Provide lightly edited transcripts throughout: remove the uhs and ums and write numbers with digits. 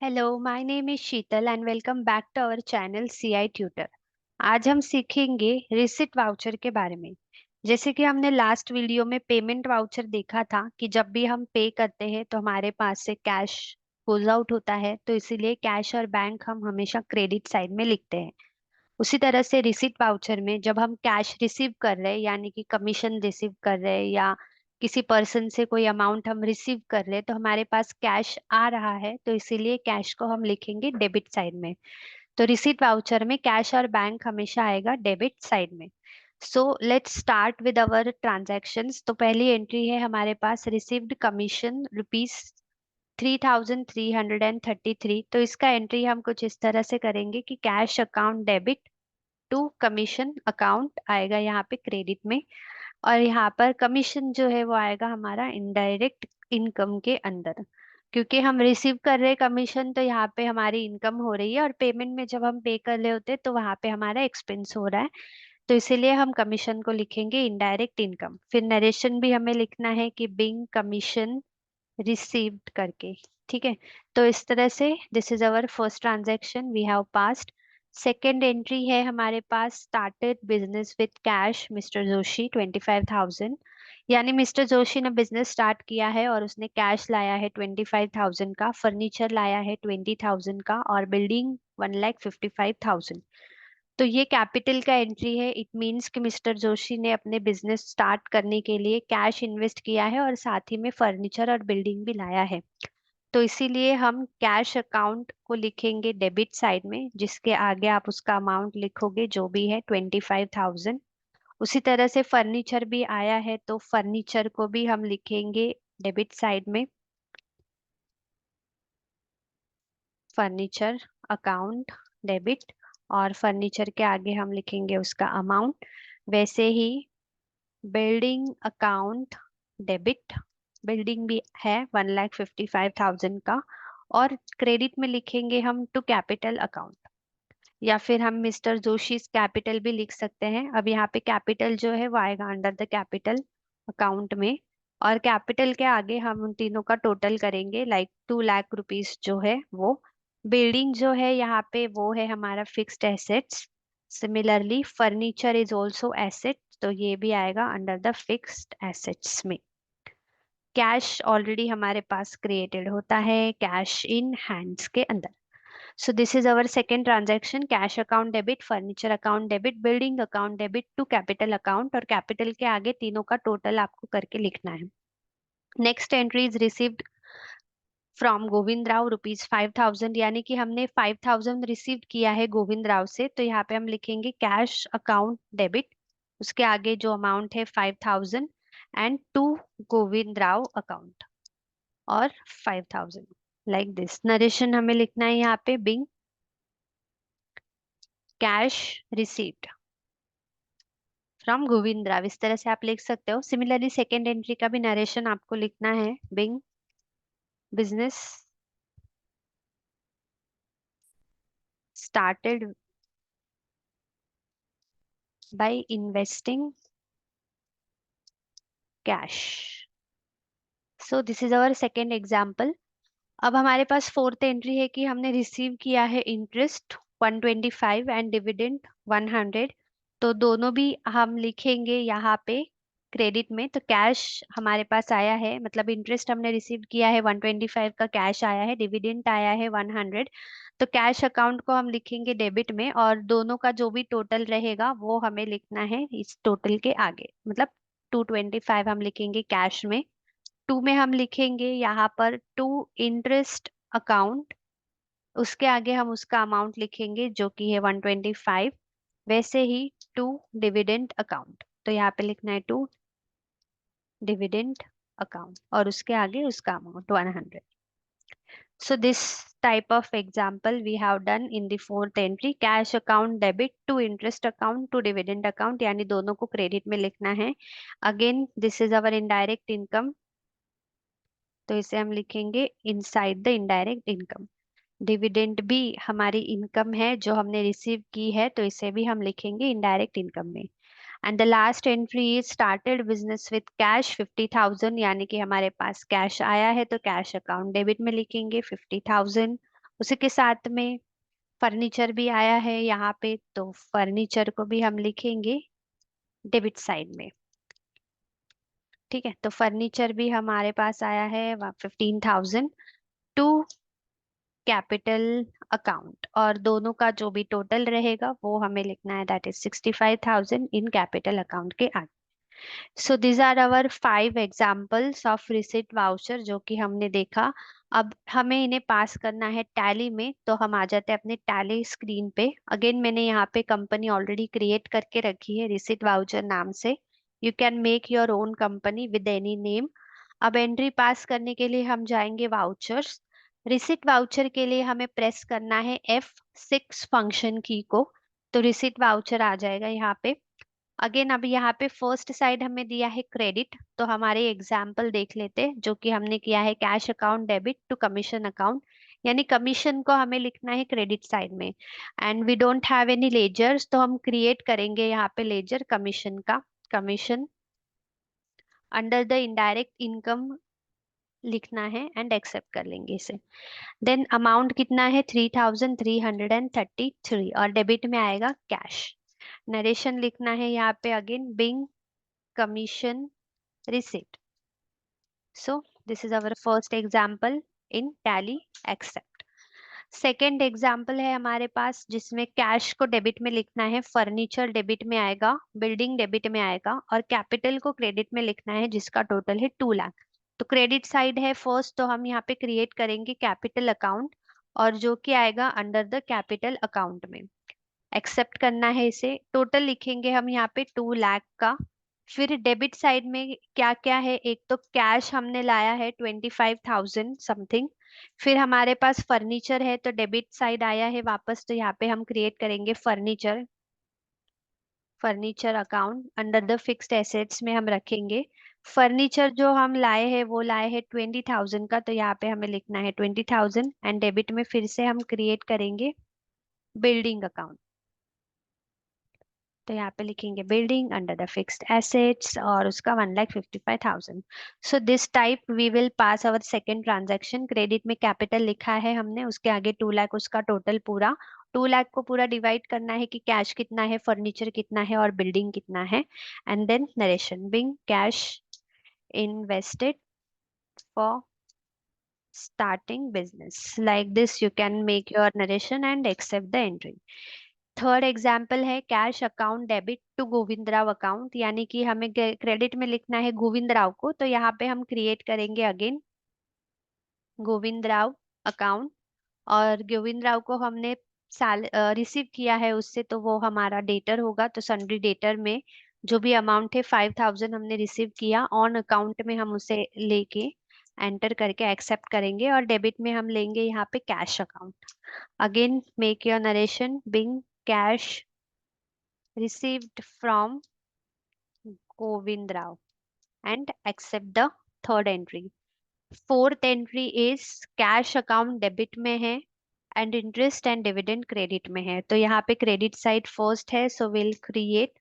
Hello, my name is Sheetal and welcome back to our channel CI tutor. आज हम सीखेंगे receipt voucher के बारे में। जैसे कि हमने लास्ट वीडियो में पेमेंट वाउचर देखा था कि जब भी हम पे करते हैं तो हमारे पास से कैश गोज आउट होता है, तो इसीलिए कैश और बैंक हम हमेशा क्रेडिट साइड में लिखते हैं। उसी तरह से रिसिट वाउचर में जब हम कैश रिसीव कर रहे हैं, यानी कि कमीशन रिसीव कर रहे हैं या किसी पर्सन से कोई अमाउंट हम रिसीव कर रहे हैं, तो हमारे पास कैश आ रहा है, तो इसीलिए कैश को हम लिखेंगे डेबिट साइड में। तो रिसिट वाउचर में कैश और बैंक हमेशा आएगा डेबिट साइड में। So let's start with our transactions. तो पहली एंट्री है हमारे पास रिसीव्ड कमीशन ₹3,333। तो इसका एंट्री हम कुछ इस तरह से करेंगे कि cash account debit to commission account आएगा यहाँ पे क्रेडिट में। और यहाँ पर कमीशन जो है वो आएगा हमारा इनडायरेक्ट इनकम के अंदर। क्योंकि हम रिसीव कर रहे हैं कमीशन, तो यहाँ पे हमारी इनकम हो रही है, और पेमेंट में जब हम पे कर रहे होते हैं तो वहाँ पे हमारा एक्सपेंस हो रहा है। तो इसीलिए हम कमीशन को लिखेंगे इनडायरेक्ट इनकम। फिर नरेशन भी हमें लिखना है कि बिंग कमीशन रिसीव्ड करके। ठीक है। तो इस तरह से this is our first transaction we have passed. Second entry है हमारे पास started business with cash mister Joshi 25,000। यानी मिस्टर जोशी ने बिजनेस स्टार्ट किया है और उसने कैश लाया है 25,000 का, फर्नीचर लाया है 20,000 का, और बिल्डिंग 1,55,000। तो ये कैपिटल का एंट्री है। इट मीन्स कि मिस्टर जोशी ने अपने बिजनेस स्टार्ट करने के लिए कैश इन्वेस्ट किया है और साथ ही में फर्नीचर और बिल्डिंग भी लाया है। तो इसीलिए हम कैश अकाउंट को लिखेंगे डेबिट साइड में, जिसके आगे आप उसका अमाउंट लिखोगे जो भी है 25,000। उसी तरह से फर्नीचर भी आया है, तो फर्नीचर को भी हम लिखेंगे डेबिट साइड में, फर्नीचर अकाउंट डेबिट। और फर्नीचर के आगे हम लिखेंगे उसका अमाउंट। वैसे ही बिल्डिंग अकाउंट डेबिट, बिल्डिंग भी है 1,55,000 का, और क्रेडिट में लिखेंगे हम टू कैपिटल अकाउंट, या फिर हम मिस्टर जोशी कैपिटल भी लिख सकते हैं। अब यहाँ पे कैपिटल जो है वो आएगा अंडर द कैपिटल अकाउंट में, और कैपिटल के आगे हम उन तीनों का टोटल करेंगे, लाइक 2 लाख रुपीज जो है वो। बिल्डिंग जो है यहाँ पे वो है हमारा fixed assets. Similarly furniture is also asset, तो ये भी आएगा अंडर द फिक्स्ड एसेट्स में। कैश ऑलरेडी हमारे पास क्रिएटेड होता है कैश इन हैंड्स के अंदर। So this is our second transaction, cash account debit, furniture account debit, building account debit to capital account, और capital के आगे तीनों का टोटल आपको करके लिखना है। Next entry is received from Govind Rao ₹5,000। यानी कि हमने 5,000 रिसीव किया है गोविंद राव से, तो यहाँ पे हम लिखेंगे कैश अकाउंट डेबिट, उसके आगे जो अमाउंट है 5,000 and to Govind Rao account, और 5,000 लाइक दिस। नरेशन हमें लिखना है यहाँ पे being cash received from Govind Rao, इस तरह से आप लिख सकते हो। सिमिलरली सेकेंड एंट्री का भी नरेशन आपको लिखना है being business started by investing cash. So this is our second example. अब हमारे पास फोर्थ एंट्री है कि हमने रिसीव किया है इंटरेस्ट 125 एंड डिविडेंड 100। तो दोनों भी हम लिखेंगे यहाँ पे क्रेडिट में। तो कैश हमारे पास आया है, मतलब इंटरेस्ट हमने रिसीव किया है 125 का, कैश आया है, डिविडेंड आया है 100। तो कैश अकाउंट को हम लिखेंगे डेबिट में, और दोनों का जो भी टोटल रहेगा वो हमें लिखना है इस टोटल के आगे। मतलब 225 हम लिखेंगे कैश में, टू में हम लिखेंगे यहाँ पर टू इंटरेस्ट अकाउंट, उसके आगे हम उसका अमाउंट लिखेंगे जो कि है 125। वैसे ही टू डिविडेंड अकाउंट, तो यहाँ पे लिखना है टू डिविडेंड अकाउंट, और उसके आगे उसका amount 100। So this type of example we have done in the fourth entry, cash account debit to interest account to dividend account, यानी दोनों को क्रेडिट में लिखना है। Again this is our indirect income, तो इसे हम लिखेंगे inside the indirect income. Dividend भी हमारी इनकम है जो हमने रिसीव की है, तो इसे भी हम लिखेंगे इनडायरेक्ट इनकम में। And the last entry is started business with cash 50,000। यानी कि हमारे पास कैश आया है, तो कैश अकाउंट डेबिट में लिखेंगे 50,000। उसी के साथ में फर्नीचर भी आया है यहाँ पे, तो फर्नीचर को भी हम लिखेंगे डेबिट साइड में। ठीक है, तो फर्नीचर भी हमारे पास आया है 15,000 टू कैपिटल अकाउंट, और दोनों का जो भी टोटल रहेगा वो हमें लिखना है, that is 65,000 in capital account के आगे। So these are our 5 examples of receipt voucher जो कि हमने देखा। अब हमें इन्हें पास करना है टैली में, तो हम आ जाते हैं अपने टैली स्क्रीन पे। अगेन मैंने यहाँ पे कंपनी ऑलरेडी क्रिएट करके रखी है रिसिट वाउचर नाम से। You can make your own company with any name. अब एंट्री पास करने के लिए हम जाएंगे वाउचर्स। रिसिट वाउचर के लिए हमें प्रेस करना है F6 फंक्शन की को, तो रिसिट वाउचर आ जाएगा यहाँ पे। अगेन अब यहाँ पे फर्स्ट साइड हमें दिया है क्रेडिट, तो हमारे एग्जाम्पल देख लेते हैं जो कि हमने किया है cash account debit to commission account, यानी कमीशन को हमें लिखना है क्रेडिट साइड में। And we don't have any ledgers, तो हम क्रिएट करेंगे यहाँ पे लेजर कमीशन का। Commission under the indirect income लिखना है एंड एक्सेप्ट कर लेंगे इसे। देन अमाउंट कितना है 3,333, और डेबिट में आएगा कैश। नरेशन लिखना है यहाँ पे again being commission receipt. So this is our first example in Tally Accept. Second example है हमारे पास जिसमें कैश को डेबिट में लिखना है, फर्नीचर डेबिट में आएगा, बिल्डिंग डेबिट में आएगा, और कैपिटल को क्रेडिट में लिखना है जिसका टोटल है 2 लाख। तो क्रेडिट साइड है फर्स्ट, तो हम यहाँ पे क्रिएट करेंगे कैपिटल अकाउंट, और जो कि आएगा अंडर द कैपिटल अकाउंट में। एक्सेप्ट करना है इसे। टोटल लिखेंगे हम यहाँ पे 2 लाख का। फिर डेबिट साइड में क्या क्या है, एक तो कैश हमने लाया है 25,000 समथिंग। फिर हमारे पास फर्नीचर है, तो डेबिट साइड आया है वापस, तो यहाँ पे हम क्रिएट करेंगे furniture. Furniture account under the fixed assets में हम रखेंगे। फर्नीचर जो हम लाए हैं वो लाए हैं 20,000 का, तो यहाँ पे हमें लिखना है 20,000, एंड डेबिट में फिर से हम क्रिएट करेंगे बिल्डिंग अकाउंट, तो यहाँ पे लिखेंगे building under the fixed assets, और उसका 1,55,000। So this type we will pass our second transaction. Credit में कैपिटल लिखा है हमने, उसके आगे 2 लाख, उसका टोटल पूरा 2 लाख को पूरा डिवाइड करना है कि कैश कितना है, फर्नीचर कितना है, और बिल्डिंग कितना है। And then narration being cash invested for starting business. Like this, you can make your narration and accept the entry. Third example है cash account debit to Govind Rao account, यानी कि हमें क्रेडिट में लिखना है गोविंद राव को, तो यहाँ पे हम क्रिएट करेंगे अगेन गोविंद राव अकाउंट, और गोविंद राव को हमने साल रिसीव किया है उससे, तो वो हमारा डेटर होगा। तो सन्ड्री डेटर में जो भी अमाउंट है 5,000 हमने रिसीव किया ऑन अकाउंट में, हम उसे लेके एंटर करके एक्सेप्ट करेंगे, और डेबिट में हम लेंगे यहाँ पे cash account. Again make your narration being cash received from Govind Rao and accept the third entry. Fourth entry is cash account debit में है and interest and dividend credit में है, तो यहाँ पे credit side first है, so we'll create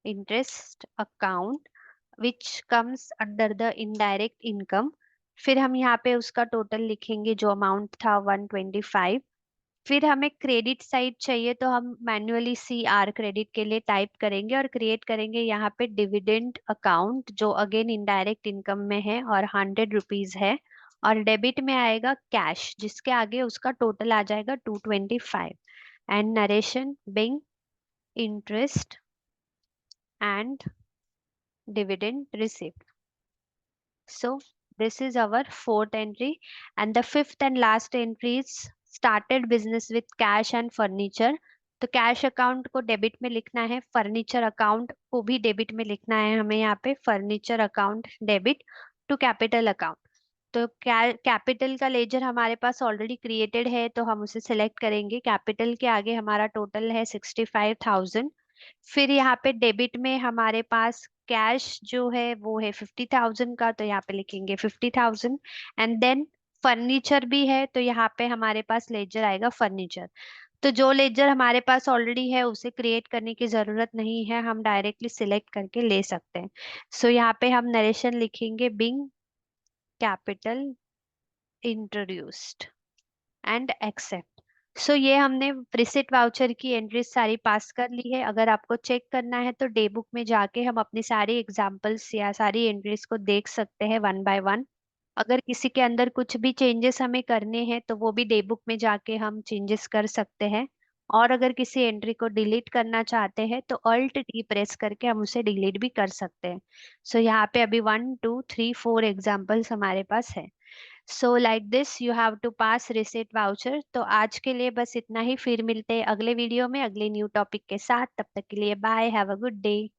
interest account which comes under the indirect income। फिर हम यहाँ पे उसका टोटल लिखेंगे जो अमाउंट था 125। फिर हमें क्रेडिट साइड चाहिए, तो हम मैन्युअली CR क्रेडिट के लिए टाइप करेंगे और क्रिएट करेंगे यहाँ पे डिविडेंड अकाउंट, जो अगेन इनडायरेक्ट इनकम में है और 100 रुपीज है, और डेबिट में आएगा कैश जिसके आगे उसका टोटल आ जाएगा 225। And narration being interest and dividend receipt. So this is our fourth entry, and the fifth and last entry is started business with cash and furniture। तो कैश अकाउंट को debit में लिखना है, फर्नीचर अकाउंट को भी debit में लिखना है हमें यहाँ पे, furniture account debit to capital account. तो कैपिटल का लेजर हमारे पास ऑलरेडी क्रिएटेड है, तो हम उसे सिलेक्ट करेंगे। कैपिटल के आगे हमारा टोटल है 65,000। फिर यहाँ पे डेबिट में हमारे पास कैश जो है वो है 50,000 का, तो यहाँ पे लिखेंगे 50,000। एंड देन फर्नीचर भी है, तो यहाँ पे हमारे पास लेजर आएगा फर्नीचर। तो जो लेजर हमारे पास ऑलरेडी है उसे क्रिएट करने की जरूरत नहीं है, हम डायरेक्टली सिलेक्ट करके ले सकते हैं। सो यहाँ पे हम नरेशन लिखेंगे being capital introduced. And accept. So ये हमने प्रीसेट वाउचर की एंट्रीज सारी पास कर ली है। अगर आपको चेक करना है तो डे बुक में जाके हम अपनी सारी एग्जांपल्स या सारी एंट्रीज को देख सकते हैं वन बाय वन। अगर किसी के अंदर कुछ भी चेंजेस हमें करने हैं तो वो भी डे बुक में जाके हम चेंजेस कर सकते हैं। और अगर किसी एंट्री को डिलीट करना चाहते हैं तो अल्ट डी प्रेस करके हम उसे डिलीट भी कर सकते हैं। सो यहाँ पे अभी 1 2 3 4 एग्जाम्पल्स हमारे पास है। So like this you have to pass receipt voucher. तो आज के लिए बस इतना ही, फिर मिलते हैं अगले वीडियो में अगले न्यू टॉपिक के साथ। तब तक के लिए bye, have a good day.